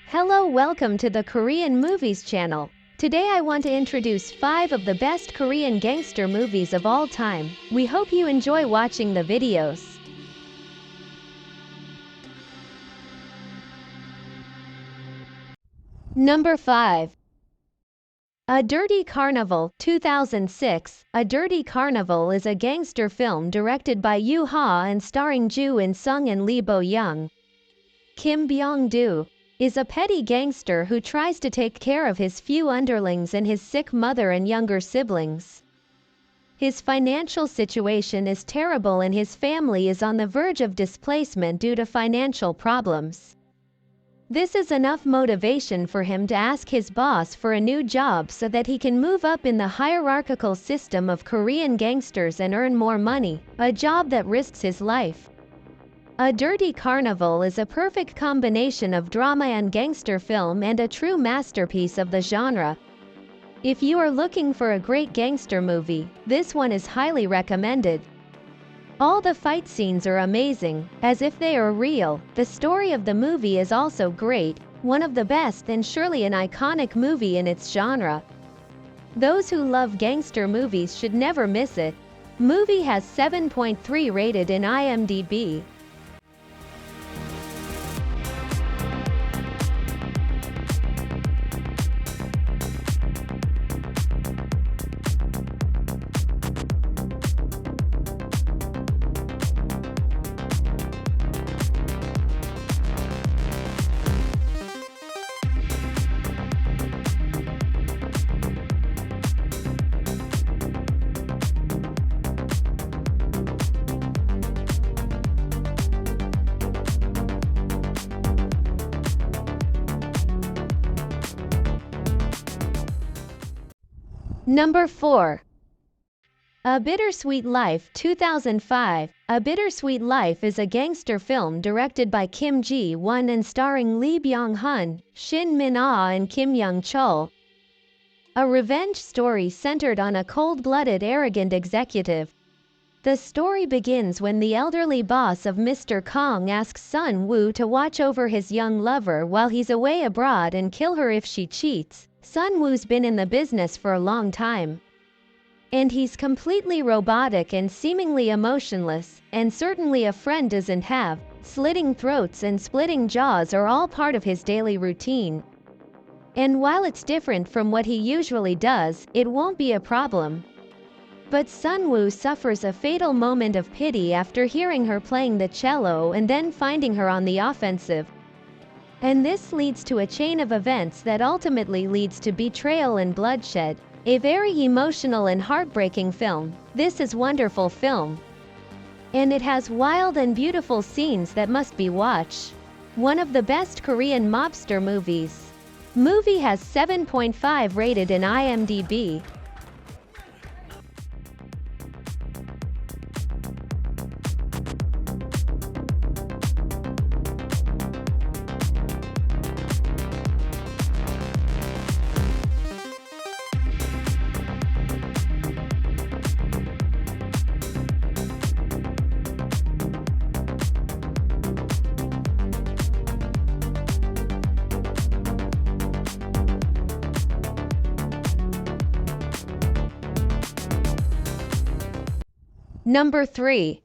Hello, welcome to the Korean Movies channel. Today I want to introduce 5 of the best Korean gangster movies of all time. We hope you enjoy watching the videos. Number 5. A Dirty Carnival, 2006. A Dirty Carnival is a gangster film directed by Yoo Ha and starring Joo In-sung and Lee Bo-young. Kim Byung-do is a petty gangster who tries to take care of his few underlings and his sick mother and younger siblings. His financial situation is terrible and his family is on the verge of displacement due to financial problems. This is enough motivation for him to ask his boss for a new job so that he can move up in the hierarchical system of Korean gangsters and earn more money, a job that risks his life. A Dirty Carnival is a perfect combination of drama and gangster film and a true masterpiece of the genre. If you are looking for a great gangster movie, this one is highly recommended. All the fight scenes are amazing, as if they are real. The story of the movie is also great, one of the best and surely an iconic movie in its genre. Those who love gangster movies should never miss it. Movie has 7.3 rated in IMDb. Number 4. A Bittersweet Life, 2005. A Bittersweet Life is a gangster film directed by Kim Jee-woon and starring Lee Byung-hun, Shin and Kim Young-cheol. A revenge story centered on a cold-blooded, arrogant executive. The story begins when the elderly boss of Mr. Kong asks Sun-woo to watch over his young lover while he's away abroad and kill her if she cheats. Sun-woo's been in the business for a long time. And he's completely robotic and seemingly emotionless, and certainly a friend doesn't have. Slitting throats and splitting jaws are all part of his daily routine. And while it's different from what he usually does, it won't be a problem. But Sun-woo suffers a fatal moment of pity after hearing her playing the cello and then finding her on the offensive. And this leads to a chain of events that ultimately leads to betrayal and bloodshed. A very emotional and heartbreaking film. This is wonderful film. And it has wild and beautiful scenes that must be watched. One of the best Korean mobster movies. Movie has 7.5 rated in IMDb. Number 3.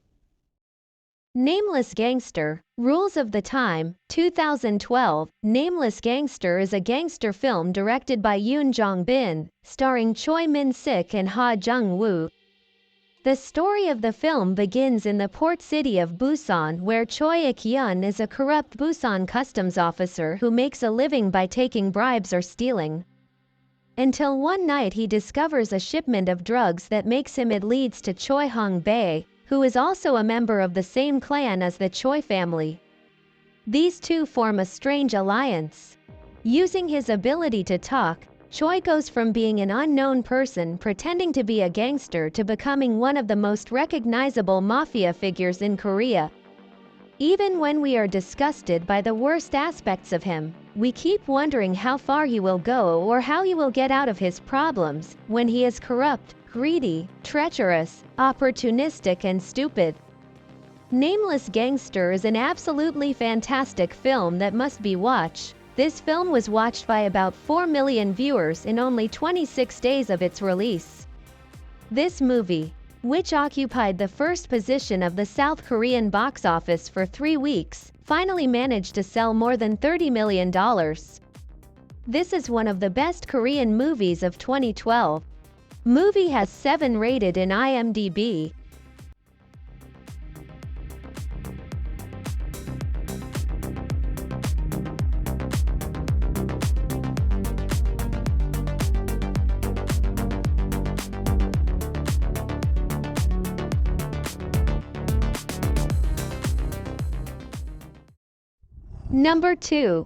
Nameless Gangster, Rules of the Time, 2012. Nameless Gangster is a gangster film directed by Yoon Jong-bin, starring Choi Min-sik and Ha Jung-woo. The story of the film begins in the port city of Busan, where Choi Kyun is a corrupt Busan customs officer who makes a living by taking bribes or stealing. Until one night he discovers a shipment of drugs that makes him it leads to Choi Hong-bae, who is also a member of the same clan as the Choi family. These two form a strange alliance. Using his ability to talk, Choi goes from being an unknown person pretending to be a gangster to becoming one of the most recognizable mafia figures in Korea. Even when we are disgusted by the worst aspects of him, we keep wondering how far he will go or how he will get out of his problems when he is corrupt, greedy, treacherous, opportunistic and stupid. Nameless Gangster is an absolutely fantastic film that must be watched. This film was watched by about 4 million viewers in only 26 days of its release. This movie, which occupied the first position of the South Korean box office for 3 weeks, finally managed to sell more than $30 million. This is one of the best Korean movies of 2012. Movie has 7 rated in IMDb. Number 2.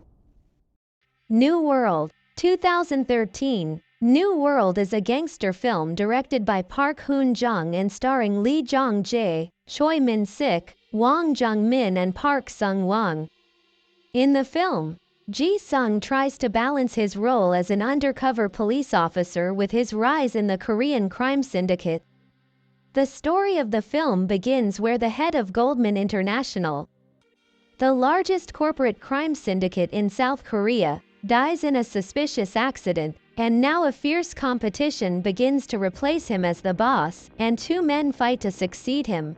New World, 2013. New World is a gangster film directed by Park Hoon-jung and starring Lee Jong-jae, Choi Min-sik, Hwang Jung-min and Park Sung-won. In the film, Ji-sung tries to balance his role as an undercover police officer with his rise in the Korean crime syndicate. The story of the film begins where the head of Goldman International, the largest corporate crime syndicate in South Korea, dies in a suspicious accident, and now a fierce competition begins to replace him as the boss, and 2 men fight to succeed him.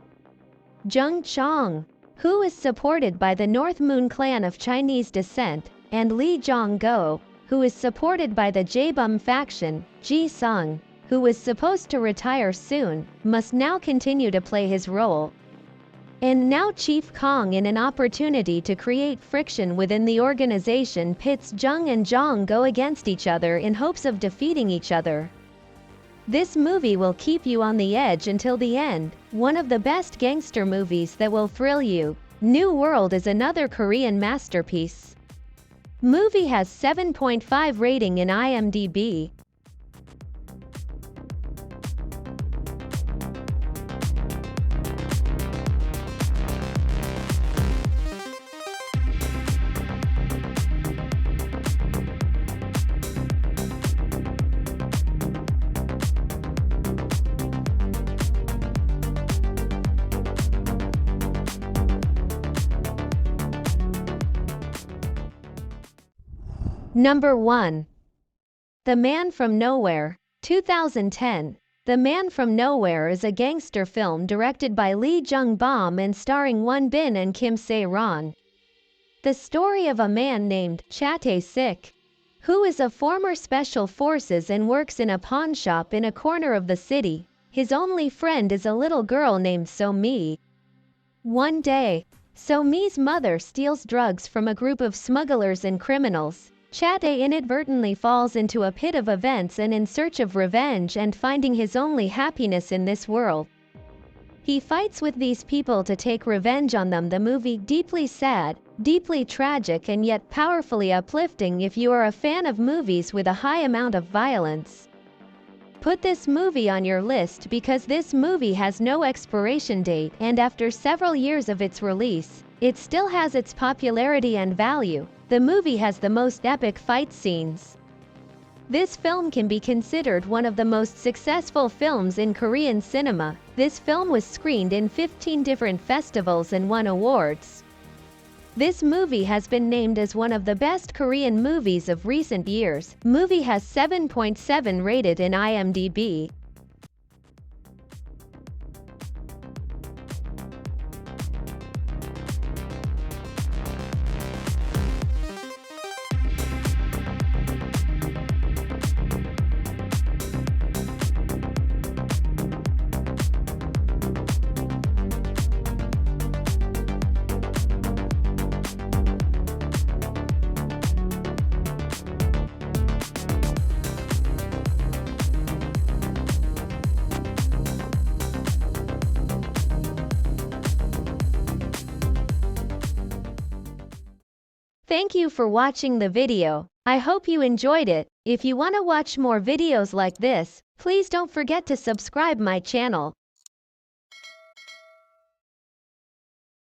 Jeong-cheol, who is supported by the North Moon clan of Chinese descent, and Lee Jong-go, who is supported by the Jeong-beom faction. Ji-sung, who was supposed to retire soon, must now continue to play his role. And now Chief Kong, in an opportunity to create friction within the organization, pits Jung and Jong-go against each other in hopes of defeating each other. This movie will keep you on the edge until the end, one of the best gangster movies that will thrill you. New World is another Korean masterpiece. Movie has 7.5 rating in IMDb. Number 1. The Man from Nowhere, 2010. The Man from Nowhere is a gangster film directed by Lee Jeong-beom and starring Yoon-bin and Kim Sae-ron. The story of a man named Chae-sik, who is a former special forces and works in a pawn shop in a corner of the city. His only friend is a little girl named So-mi. One day, So-mi's mother steals drugs from a group of smugglers and criminals. Chae inadvertently falls into a pit of events and in search of revenge and finding his only happiness in this world. He fights with these people to take revenge on them. The movie deeply sad, deeply tragic and yet powerfully uplifting if you are a fan of movies with a high amount of violence. Put this movie on your list because this movie has no expiration date, and after several years of its release, it still has its popularity and value. The movie has the most epic fight scenes. This film can be considered one of the most successful films in Korean cinema. This film was screened in 15 different festivals and won awards. This movie has been named as one of the best Korean movies of recent years. Movie has 7.7 rated in IMDb. Thank you for watching the video. I hope you enjoyed it. If you want to watch more videos like this, please don't forget to subscribe my channel.